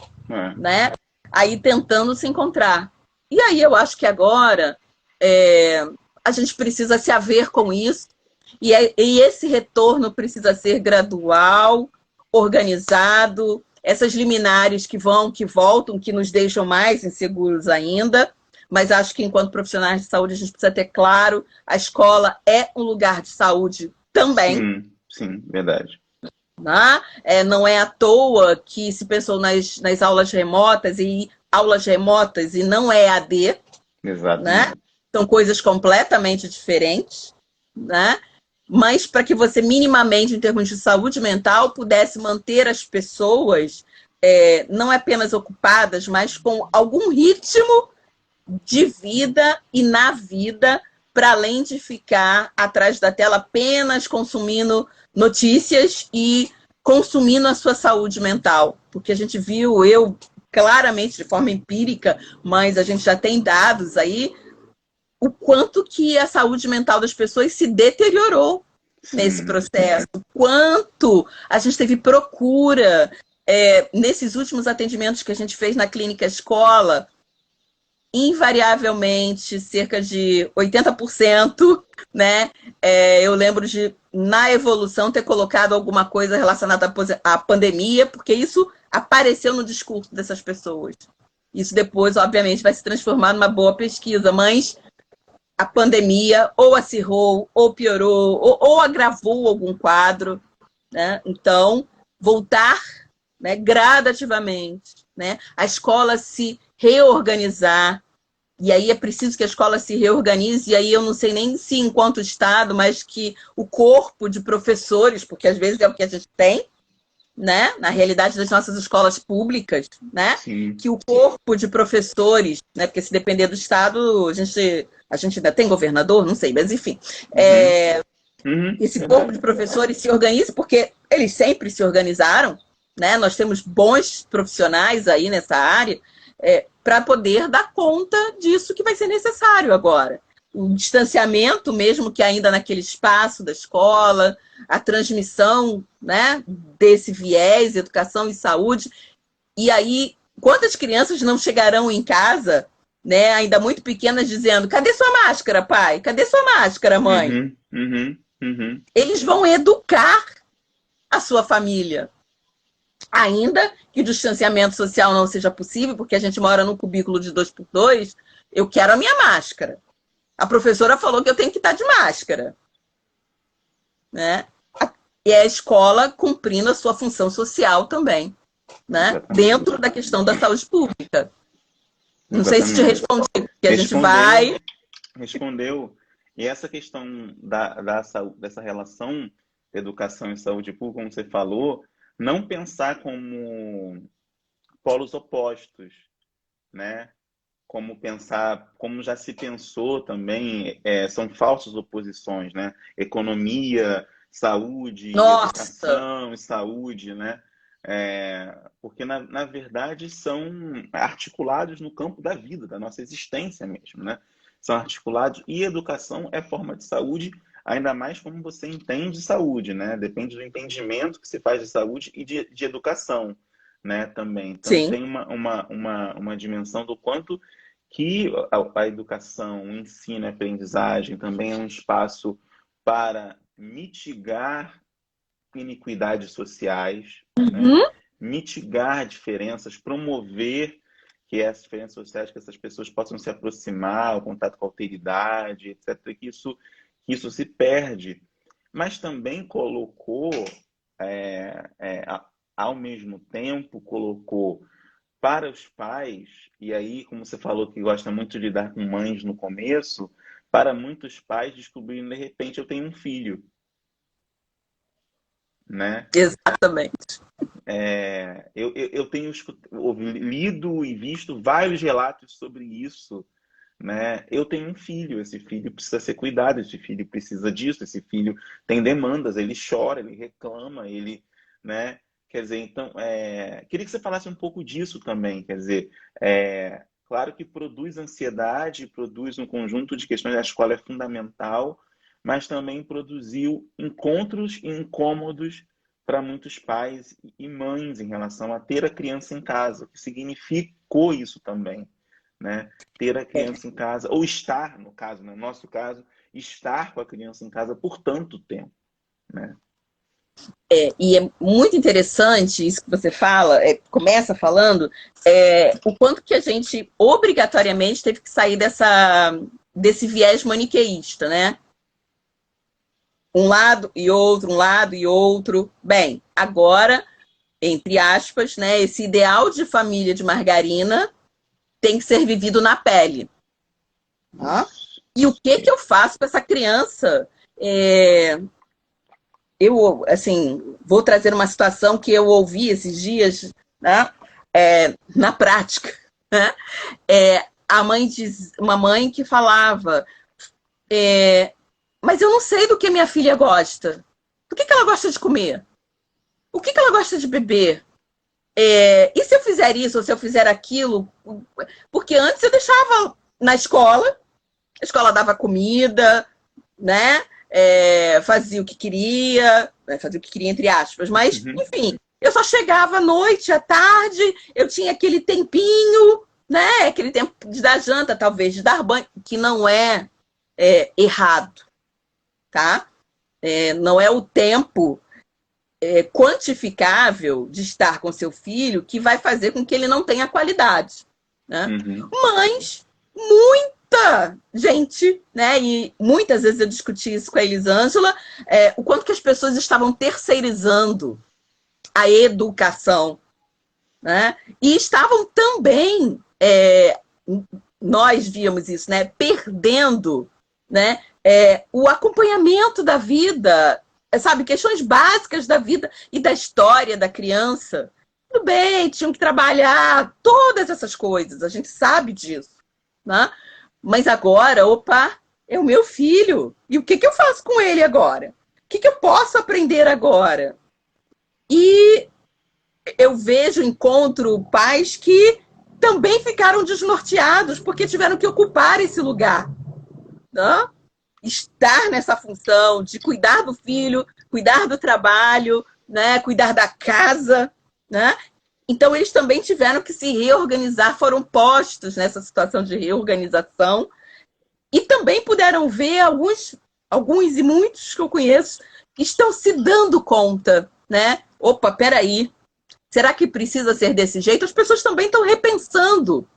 Né? Aí tentando se encontrar. E aí eu acho que agora... a gente precisa se haver com isso, e esse retorno precisa ser gradual, organizado, essas liminares que vão, que voltam, que nos deixam mais inseguros ainda, mas acho que enquanto profissionais de saúde a gente precisa ter claro, a escola é um lugar de saúde também. Sim, verdade. Né? Não é à toa que se pensou nas aulas remotas e não é AD. Exato. Né? São coisas completamente diferentes, né? Mas para que você minimamente, em termos de saúde mental, pudesse manter as pessoas não apenas ocupadas, mas com algum ritmo de vida e na vida, para além de ficar atrás da tela apenas consumindo notícias e consumindo a sua saúde mental. Porque a gente viu, claramente, de forma empírica, mas a gente já tem dados aí, o quanto que a saúde mental das pessoas se deteriorou nesse processo. O quanto a gente teve procura nesses últimos atendimentos que a gente fez na clínica escola, invariavelmente, cerca de 80%, né? Eu lembro de, na evolução, ter colocado alguma coisa relacionada à pandemia, porque isso apareceu no discurso dessas pessoas. Isso depois, obviamente, vai se transformar numa boa pesquisa, mas a pandemia ou acirrou, ou piorou, ou agravou algum quadro, né? Então, voltar, né, gradativamente, né, a escola se reorganizar, e aí é preciso que a escola se reorganize, e aí eu não sei nem se enquanto Estado, mas que o corpo de professores, porque às vezes é o que a gente tem, né, na realidade das nossas escolas públicas, né, que o corpo de professores, né, porque se depender do Estado, a gente ainda tem governador, não sei, mas enfim, esse corpo de professores se organize, porque eles sempre se organizaram, né, nós temos bons profissionais aí nessa área, para poder dar conta disso que vai ser necessário agora. o distanciamento, mesmo que ainda naquele espaço da escola, a transmissão, né, desse viés, educação e saúde. E aí, quantas crianças não chegarão em casa, né, ainda muito pequenas, dizendo: cadê sua máscara, pai? Cadê sua máscara, mãe? Uhum, uhum, uhum. Eles vão educar a sua família. Ainda que o distanciamento social não seja possível, porque a gente mora num cubículo de 2x2, eu quero a minha máscara. A professora falou que eu tenho que estar de máscara, né? E é a escola cumprindo a sua função social também, né? Exatamente. Dentro da questão da saúde pública. Não sei se te Exatamente. respondi, porque a gente Respondeu, vai... respondeu. E essa questão dessa relação educação e saúde pública, como você falou, não pensar como polos opostos, né? Como pensar, como já se pensou também, são falsas oposições, né? Economia, saúde, Nossa! educação e saúde, né? Porque, na verdade, são articulados no campo da vida, da nossa existência mesmo, né? São articulados, e educação é forma de saúde, ainda mais como você entende saúde, né? Depende do entendimento que se faz de saúde e de educação, né? Também. Então, Sim. tem uma dimensão do quanto que a educação, o ensino e a aprendizagem também é um espaço para mitigar iniquidades sociais, né? Uhum. Mitigar diferenças, promover que essas diferenças sociais, que essas pessoas possam se aproximar, o contato com a alteridade, etc., que isso se perde. Mas também colocou, ao mesmo tempo, colocou para os pais, e aí, como você falou que gosta muito de lidar com mães no começo, para muitos pais descobrindo, de repente, eu tenho um filho, né? Exatamente. Eu tenho lido e visto vários relatos sobre isso, né? Eu tenho um filho, esse filho precisa ser cuidado, esse filho precisa disso, esse filho tem demandas, ele chora, ele reclama, ele, né? Quer dizer, então, queria que você falasse um pouco disso também, quer dizer, claro que produz ansiedade, produz um conjunto de questões, a escola é fundamental, mas também produziu encontros e incômodos para muitos pais e mães em relação a ter a criança em casa, o que significou isso também, né? Ter a criança em casa, ou estar, no caso, no nosso caso, estar com a criança em casa por tanto tempo, né? E é muito interessante isso que você fala, começa falando, o quanto que a gente obrigatoriamente teve que sair desse viés maniqueísta, né? Um lado e outro, um lado e outro. Bem, agora, entre aspas, né, esse ideal de família de margarina tem que ser vivido na pele. Tá? E o que eu faço com essa criança? Eu, assim, vou trazer uma situação que eu ouvi esses dias, né, na prática. Né? Uma mãe que falava, mas eu não sei do que minha filha gosta. Do que ela gosta de comer? O que ela gosta de beber? E se eu fizer isso, ou se eu fizer aquilo? Porque antes eu deixava na escola, a escola dava comida, né? Fazia o que queria entre aspas, mas, enfim, eu só chegava à noite, à tarde, eu tinha aquele tempinho, né? Aquele tempo de dar janta, talvez, de dar banho, que não é errado, tá? Não é o tempo quantificável de estar com seu filho que vai fazer com que ele não tenha qualidade, né? Mas muita gente, né? E muitas vezes eu discuti isso com a Elisângela, o quanto que as pessoas estavam terceirizando a educação, né? E estavam também, nós víamos isso, né? Perdendo, né? O acompanhamento da vida, sabe? Questões básicas da vida e da história da criança. Tudo bem, tinham que trabalhar, todas essas coisas, a gente sabe disso, né? Mas agora, opa, é o meu filho. E o que eu faço com ele agora? O que eu posso aprender agora? E eu encontro pais que também ficaram desnorteados porque tiveram que ocupar esse lugar. né, estar nessa função de cuidar do filho, cuidar do trabalho, né, cuidar da casa, né? Então, eles também tiveram que se reorganizar, foram postos nessa situação de reorganização e também puderam ver alguns e muitos que eu conheço que estão se dando conta, né? Opa, peraí, será que precisa ser desse jeito? As pessoas também estão repensando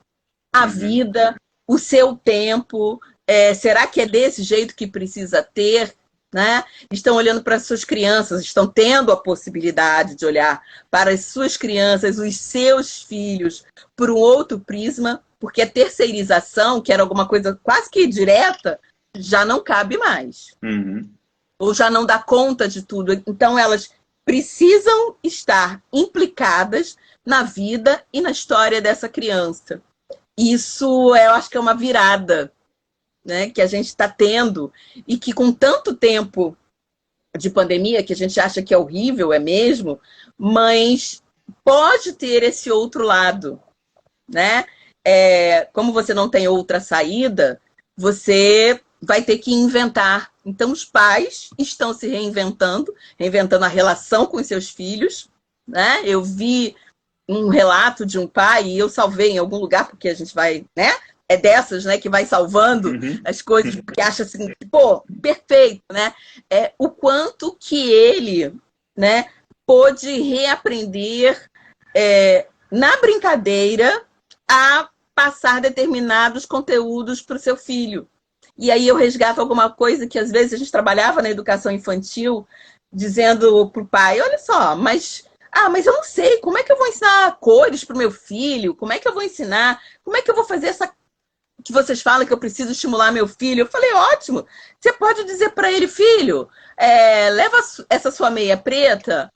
a vida, o seu tempo. Será que é desse jeito que precisa ter? Né? Estão olhando para as suas crianças, estão tendo a possibilidade de olhar para as suas crianças, os seus filhos, por um outro prisma, porque a terceirização, que era alguma coisa quase que direta, já não cabe mais. Ou já não dá conta de tudo. Então, elas precisam estar implicadas na vida e na história dessa criança. Isso, eu acho que é uma virada, né, que a gente está tendo e que com tanto tempo de pandemia, que a gente acha que é horrível, é mesmo, mas pode ter esse outro lado, né? Como você não tem outra saída, você vai ter que inventar. Então, os pais estão se reinventando a relação com os seus filhos, né? Eu vi um relato de um pai, e eu salvei em algum lugar, porque a gente vai, né? É dessas, né, que vai salvando as coisas, porque acha assim, pô, perfeito, né? O quanto que ele, né, pôde reaprender na brincadeira a passar determinados conteúdos para o seu filho. E aí eu resgato alguma coisa que às vezes a gente trabalhava na educação infantil, dizendo para o pai, olha só, mas eu não sei, como é que eu vou ensinar cores para o meu filho? Como é que eu vou ensinar? Como é que eu vou fazer essa que vocês falam que eu preciso estimular meu filho? Eu falei, ótimo, você pode dizer para ele, filho, leva essa sua meia preta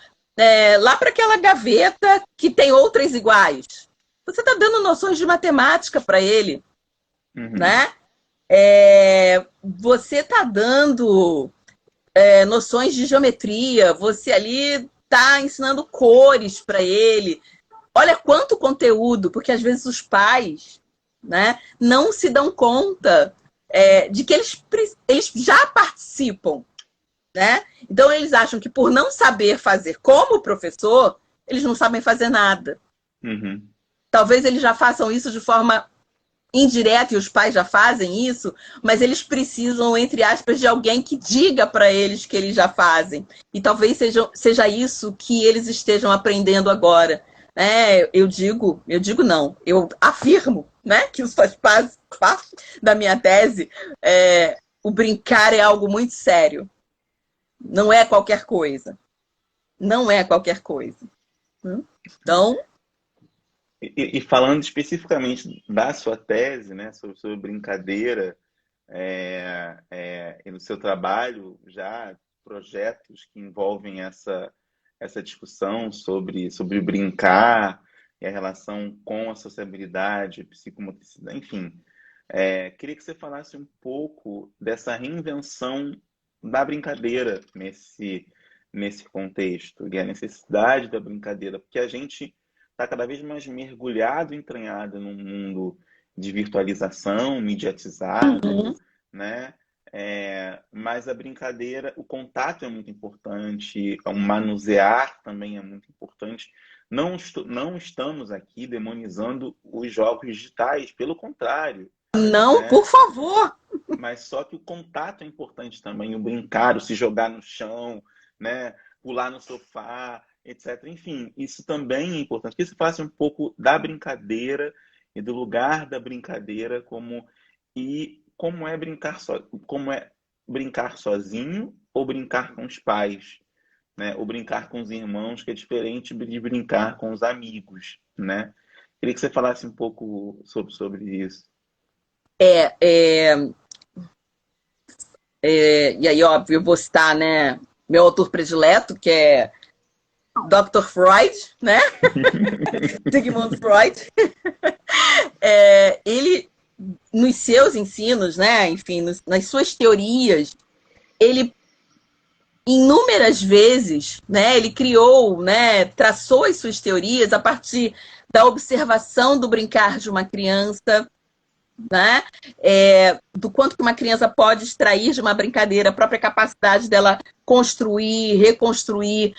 lá para aquela gaveta que tem outras iguais. Você está dando noções de matemática para ele, né? Você está dando noções de geometria, você ali está ensinando cores para ele. Olha quanto conteúdo, porque às vezes os pais, né, não se dão conta de que eles já participam, né? Então eles acham que por não saber fazer como professor, eles não sabem fazer nada. Talvez eles já façam isso de forma indireta, e os pais já fazem isso, mas eles precisam, entre aspas, de alguém que diga para eles que eles já fazem. E talvez seja isso que eles estejam aprendendo agora. Eu afirmo, né, que isso faz parte da minha tese. O brincar é algo muito sério. Não é qualquer coisa. Não é qualquer coisa. Então... E falando especificamente da sua tese, né, sobre brincadeira, e no seu trabalho, já projetos que envolvem essa discussão sobre brincar e a relação com a sociabilidade, psicomotricidade, enfim. Queria que você falasse um pouco dessa reinvenção da brincadeira nesse contexto, e a necessidade da brincadeira, porque a gente está cada vez mais mergulhado, entranhado num mundo de virtualização, mediatizado, né? Mas a brincadeira, o contato é muito importante, o manusear também é muito importante. Não estamos aqui demonizando os jogos digitais, pelo contrário. Não, né? Por favor! Mas só que o contato é importante também, o brincar, o se jogar no chão, né? Pular no sofá, etc. Enfim, isso também é importante. Que você falasse um pouco da brincadeira e do lugar da brincadeira como é brincar sozinho ou brincar com os pais, né? Ou brincar com os irmãos, que é diferente de brincar com os amigos, né? Queria que você falasse um pouco sobre isso. E aí, óbvio, eu vou citar, né, meu autor predileto, que é Dr. Freud, né? Sigmund Freud. Ele, nos seus ensinos, né, enfim, nas suas teorias, ele inúmeras vezes, né, ele criou, né, traçou as suas teorias a partir da observação do brincar de uma criança, né? Do quanto que uma criança pode extrair de uma brincadeira, a própria capacidade dela construir, reconstruir,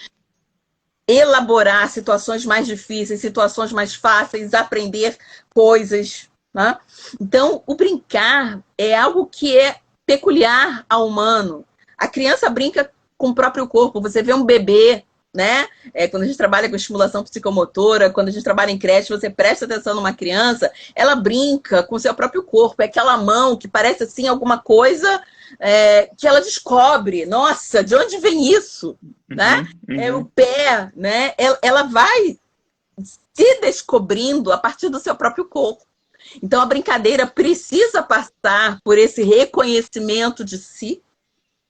elaborar situações mais difíceis, situações mais fáceis, aprender coisas, né? Então, o brincar é algo que é peculiar ao humano. A criança brinca com o próprio corpo. Você vê um bebê, né? Quando a gente trabalha com estimulação psicomotora, quando a gente trabalha em creche, você presta atenção numa criança, ela brinca com o seu próprio corpo. É aquela mão que parece assim alguma coisa que ela descobre. Nossa, de onde vem isso? Né? O pé, né? Ela vai se descobrindo a partir do seu próprio corpo. Então, a brincadeira precisa passar por esse reconhecimento de si,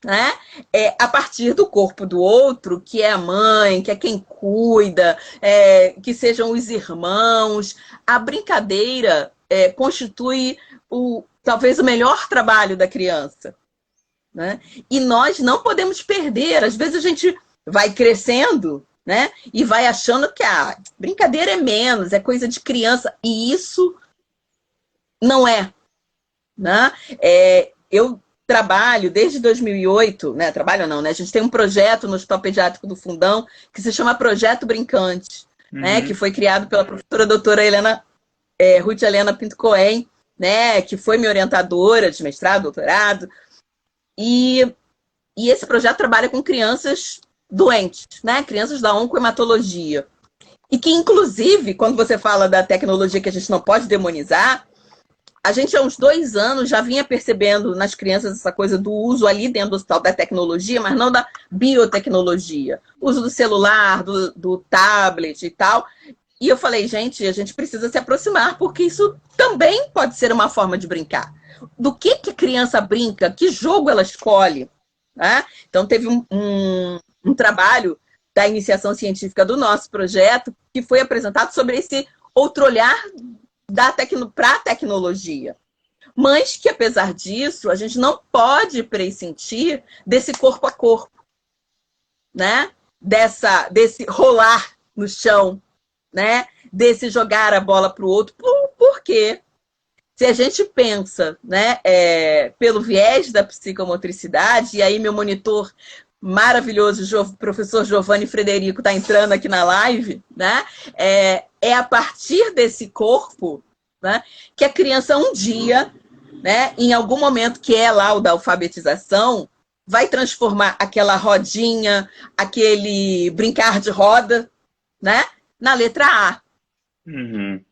né? A partir do corpo do outro, que é a mãe, que é quem cuida, que sejam os irmãos. A brincadeira constitui talvez o melhor trabalho da criança, né? E nós não podemos perder. Às vezes a gente vai crescendo, né? E vai achando que a brincadeira é menos, é coisa de criança. E isso não é, né? Eu trabalho desde 2008, né? Trabalho não, né? A gente tem um projeto no Hospital Pediátrico do Fundão que se chama Projeto Brincante, né? Que foi criado pela professora doutora Ruth Helena Pinto Cohen, né? Que foi minha orientadora de mestrado, doutorado. E esse projeto trabalha com crianças doentes, né? Crianças da oncohematologia. E que, inclusive, quando você fala da tecnologia que a gente não pode demonizar, a gente há uns 2 anos já vinha percebendo nas crianças essa coisa do uso ali dentro do hospital da tecnologia, mas não da biotecnologia. O uso do celular, do tablet e tal. E eu falei, gente, a gente precisa se aproximar, porque isso também pode ser uma forma de brincar. Do que a criança brinca? Que jogo ela escolhe? Né? Então, teve um trabalho da iniciação científica do nosso projeto que foi apresentado sobre esse outro olhar para a tecnologia. Mas que, apesar disso, a gente não pode prescindir desse corpo a corpo, né? Desse rolar no chão, né? Desse jogar a bola para o outro. Por quê? Se a gente pensa, né, pelo viés da psicomotricidade, e aí meu monitor maravilhoso, professor Giovanni Frederico, está entrando aqui na live, né? A partir desse corpo, né, que a criança um dia, né, em algum momento que é lá o da alfabetização, vai transformar aquela rodinha, aquele brincar de roda, né, na letra A. Uhum.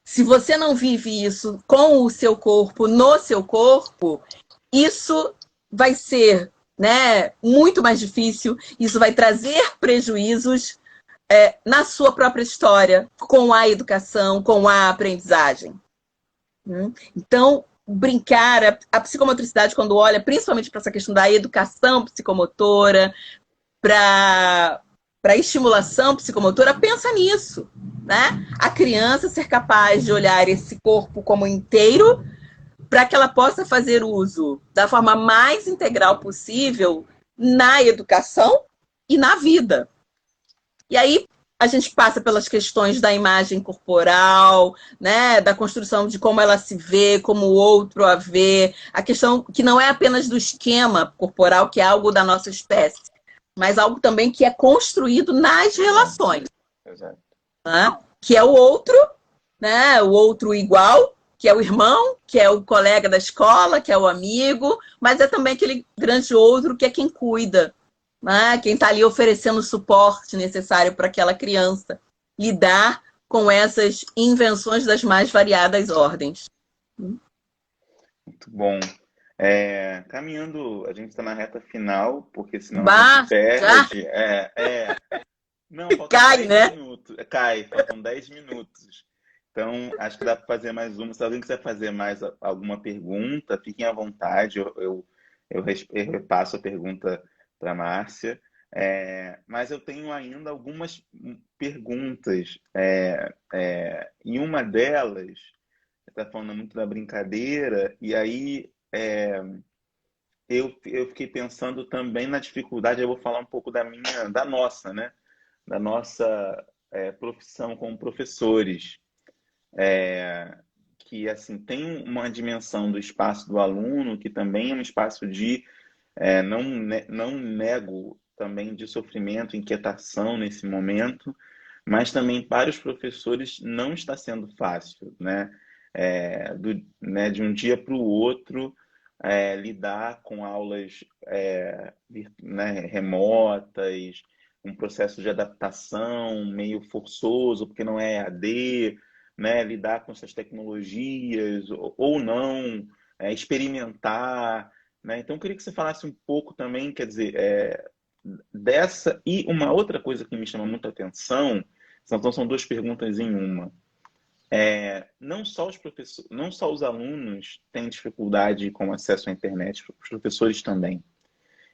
Se você não vive isso com o seu corpo, no seu corpo, isso vai ser, né, muito mais difícil, isso vai trazer prejuízos na sua própria história, com a educação, com a aprendizagem. Então, brincar, a psicomotricidade, quando olha principalmente para essa questão da educação psicomotora, para estimulação psicomotora, pensa nisso, né? A criança ser capaz de olhar esse corpo como inteiro para que ela possa fazer uso da forma mais integral possível na educação e na vida. E aí a gente passa pelas questões da imagem corporal, né, da construção de como ela se vê, como o outro a vê, a questão que não é apenas do esquema corporal, que é algo da nossa espécie, mas algo também que é construído nas relações. Exato. Né? Que é o outro, né? O outro igual, que é o irmão, que é o colega da escola, que é o amigo, mas é também aquele grande outro que é quem cuida, né? Quem está ali oferecendo o suporte necessário para aquela criança lidar com essas invenções das mais variadas ordens. Muito bom. Caminhando, a gente está na reta final, porque senão a gente perde. Não, faltam Cai, 10 né? minutos. Faltam 10 minutos. Então, acho que dá para fazer mais uma. Se alguém quiser fazer mais alguma pergunta, fiquem à vontade. Eu repasso a pergunta para a Márcia. Mas eu tenho ainda algumas perguntas. E uma delas, você está falando muito da brincadeira, e aí eu fiquei pensando também na dificuldade. Eu vou falar um pouco da nossa, né? Da nossa profissão como professores, que assim tem uma dimensão do espaço do aluno que também é um espaço de não nego também de sofrimento, inquietação nesse momento, mas também para os professores não está sendo fácil, né? De um dia para o outro, lidar com aulas né, remotas, um processo de adaptação meio forçoso, porque não é EAD, né? Lidar com essas tecnologias ou não, experimentar, né? Então, eu queria que você falasse um pouco também, quer dizer, dessa. E uma outra coisa que me chama muita atenção, então são duas perguntas em uma. Não só os professores, não só os alunos têm dificuldade com acesso à internet, os professores também,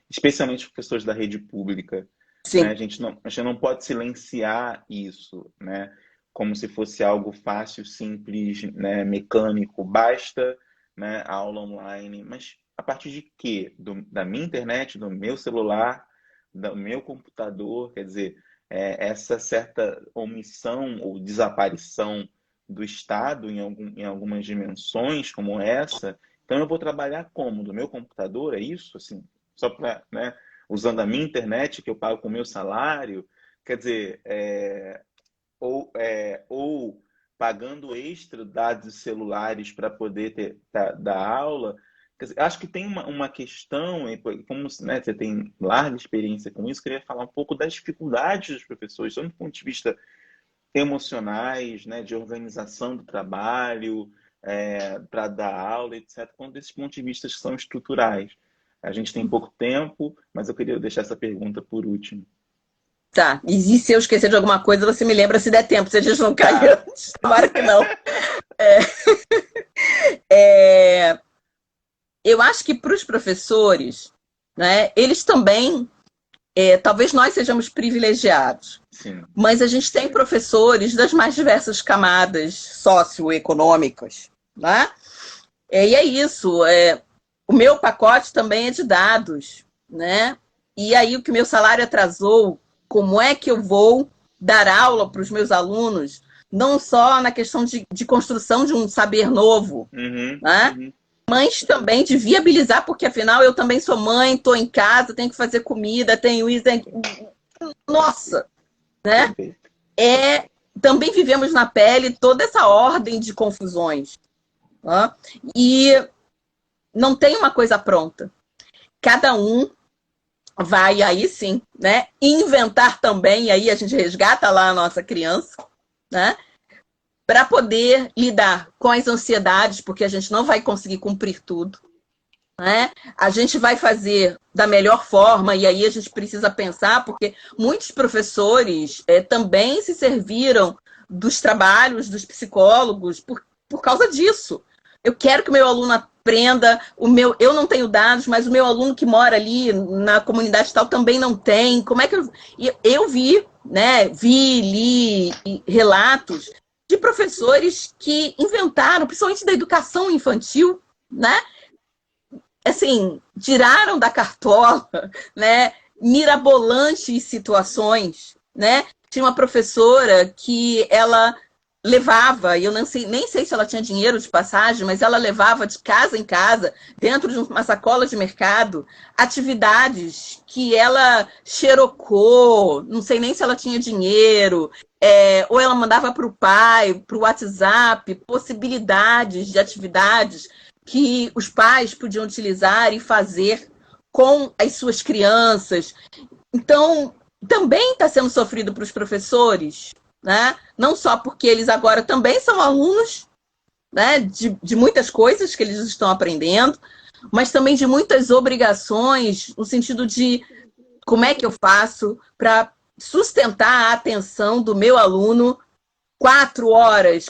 especialmente os professores da rede pública, né? Sim. A gente não pode silenciar isso, né? Como se fosse algo fácil, simples, né? Mecânico, basta, né? A aula online, mas a partir de quê? Da minha internet, do meu celular, do meu computador, quer dizer, essa certa omissão ou desaparição do Estado em algumas dimensões como essa. Então eu vou trabalhar como? Do meu computador, é isso? Assim, só para, né, usando a minha internet que eu pago com o meu salário, quer dizer, ou pagando extra dados celulares para poder dar aula. Quer dizer, acho que tem uma questão, como, né, você tem larga experiência com isso, queria falar um pouco das dificuldades dos professores, tanto do ponto de vista emocionais, né, de organização do trabalho, para dar aula, etc., quanto desses pontos de vista que são estruturais. A gente tem pouco tempo, mas eu queria deixar essa pergunta por último. Tá. E se eu esquecer de alguma coisa, você me lembra se der tempo, se a gente não cair Tá. antes. Tomara que não. É, eu acho que para os professores, né, eles também, talvez nós sejamos privilegiados, Sim. mas a gente tem professores das mais diversas camadas socioeconômicas, né? E é isso. O meu pacote também é de dados, né? E aí o que meu salário atrasou, como é que eu vou dar aula para os meus alunos, não só na questão de construção de um saber novo, né? Mas também de viabilizar, porque afinal eu também sou mãe, estou em casa, tenho que fazer comida, tenho isso. Nossa! Né? Também vivemos na pele toda essa ordem de confusões. Né? E não tem uma coisa pronta. Cada um vai aí sim, né, inventar também, e aí a gente resgata lá a nossa criança, né, para poder lidar com as ansiedades, porque a gente não vai conseguir cumprir tudo, né? A gente vai fazer da melhor forma, e aí a gente precisa pensar, porque muitos professores também se serviram dos trabalhos dos psicólogos por causa disso. Eu quero que o meu aluno aprenda, eu não tenho dados, mas o meu aluno que mora ali na comunidade tal também não tem. Como é que eu vi, né, li relatos de professores que inventaram, principalmente da educação infantil, né? Assim, tiraram da cartola, né, mirabolantes situações, né? Tinha uma professora que ela levava, e eu nem sei se ela tinha dinheiro de passagem, mas ela levava de casa em casa, dentro de uma sacola de mercado, atividades que ela xerocou, não sei nem se ela tinha dinheiro, ou ela mandava para o pai, para o WhatsApp, possibilidades de atividades que os pais podiam utilizar e fazer com as suas crianças. Então, também está sendo sofrido para os professores, né? Não só porque eles agora também são alunos, né, de muitas coisas que eles estão aprendendo, mas também de muitas obrigações, no sentido de como é que eu faço para sustentar a atenção do meu aluno 4 horas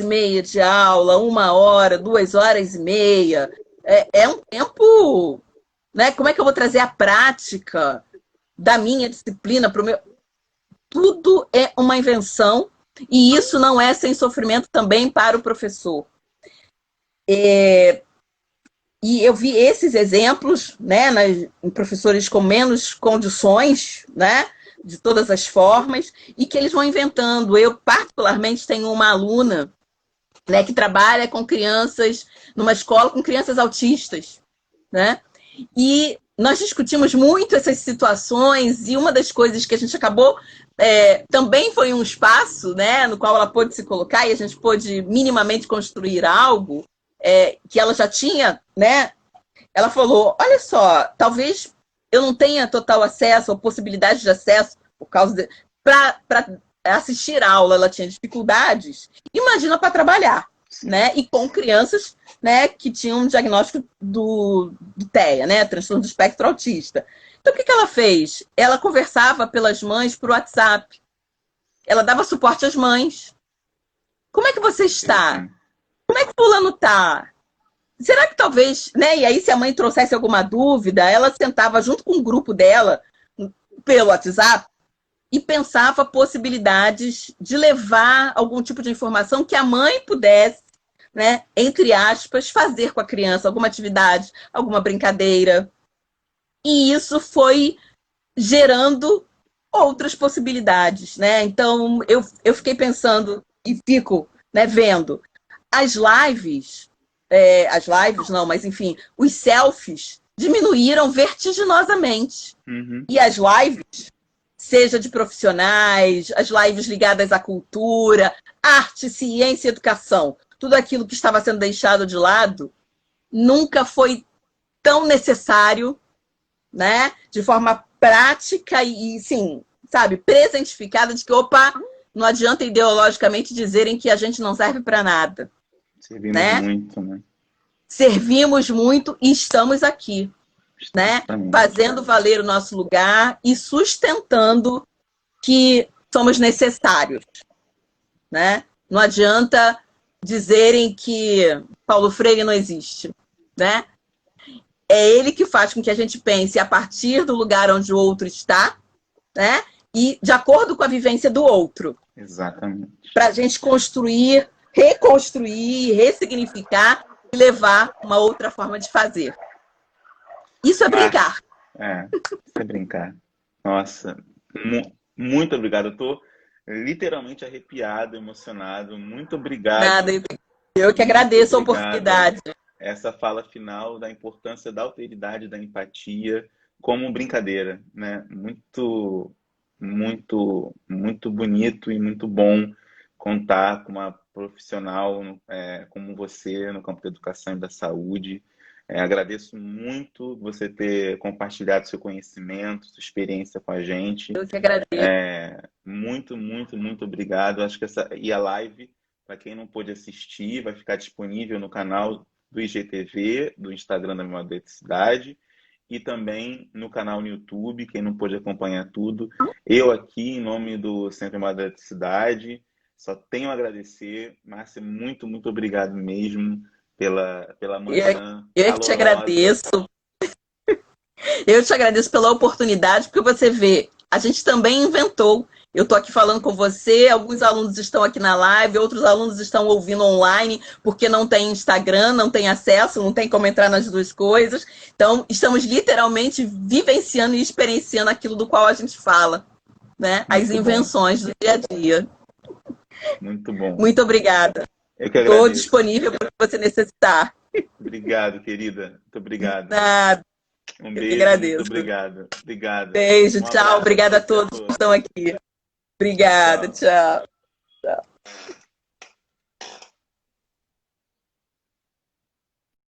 e meia de aula, 1 hora, 2 horas e meia. É um tempo, né? Como é que eu vou trazer a prática da minha disciplina para o meu... Tudo é uma invenção, e isso não é sem sofrimento também para o professor. E eu vi esses exemplos, né, em professores com menos condições, né, de todas as formas, e que eles vão inventando. Eu, particularmente, tenho uma aluna né, que trabalha com crianças, numa escola com crianças autistas, né? E nós discutimos muito essas situações, e uma das coisas que a gente acabou também foi um espaço, né, no qual ela pôde se colocar e a gente pôde minimamente construir algo que ela já tinha, né? Ela falou, olha só, talvez eu não tenha total acesso ou possibilidade de acesso por causa de... para assistir a aula, ela tinha dificuldades. Imagina para trabalhar, né? E com crianças, né, que tinham um diagnóstico do TEA, né? Transtorno do espectro autista. Então, o que ela fez? Ela conversava pelas mães por WhatsApp. Ela dava suporte às mães. Como é que você está? Como é que o fulano está? Será que talvez, né? E aí, se a mãe trouxesse alguma dúvida, ela sentava junto com o grupo dela pelo WhatsApp e pensava possibilidades de levar algum tipo de informação que a mãe pudesse, né, entre aspas, fazer com a criança, alguma atividade, alguma brincadeira. E isso foi gerando outras possibilidades, né? Então, eu fiquei pensando e fico, né, vendo as lives não, mas enfim, os selfies diminuíram vertiginosamente. Uhum. E as lives, seja de profissionais, as lives ligadas à cultura, arte, ciência e educação, tudo aquilo que estava sendo deixado de lado, nunca foi tão necessário, né? De forma prática e sim, sabe, presentificada de que, opa, não adianta ideologicamente dizerem que a gente não serve para nada. Servimos né? muito, né? Servimos muito e estamos aqui, né? Fazendo valer o nosso lugar e sustentando que somos necessários, né? Não adianta dizerem que Paulo Freire não existe, né? É ele que faz com que a gente pense a partir do lugar onde o outro está, né? E de acordo com a vivência do outro. Exatamente. Para a gente construir, reconstruir, ressignificar e levar uma outra forma de fazer. Isso é brincar. Isso é brincar. Nossa, muito obrigado. Eu estou literalmente arrepiado, emocionado. Muito obrigado. Nada, eu que agradeço a oportunidade. Essa fala final da importância da alteridade, da empatia, como brincadeira, né? Muito, muito, muito bonito e muito bom contar com uma profissional como você no campo da educação e da saúde. Agradeço muito você ter compartilhado seu conhecimento, sua experiência com a gente. Eu que agradeço. Muito, muito, muito obrigado. Acho que a live, para quem não pôde assistir, vai ficar disponível no canal do IGTV, do Instagram da Memória da Eletricidade, e também no canal no YouTube, quem não pôde acompanhar tudo. Eu aqui, em nome do Centro Memória da Eletricidade, só tenho a agradecer. Márcia, muito, muito obrigado mesmo pela manhã. Eu que te agradeço. Eu te agradeço pela oportunidade, porque você vê, a gente também inventou. Eu estou aqui falando com você, alguns alunos estão aqui na live, outros alunos estão ouvindo online, porque não tem Instagram, não tem acesso, não tem como entrar nas duas coisas. Então, estamos literalmente vivenciando e experienciando aquilo do qual a gente fala, né? As invenções do dia a dia. Muito bom. Muito obrigada. Estou disponível para o que você necessitar. Obrigado, querida. Muito obrigado. Nada. Um beijo. Eu que agradeço. Muito obrigado. Obrigado. Beijo, tchau. Obrigada a todos que estão aqui. Obrigada, tchau. Tchau.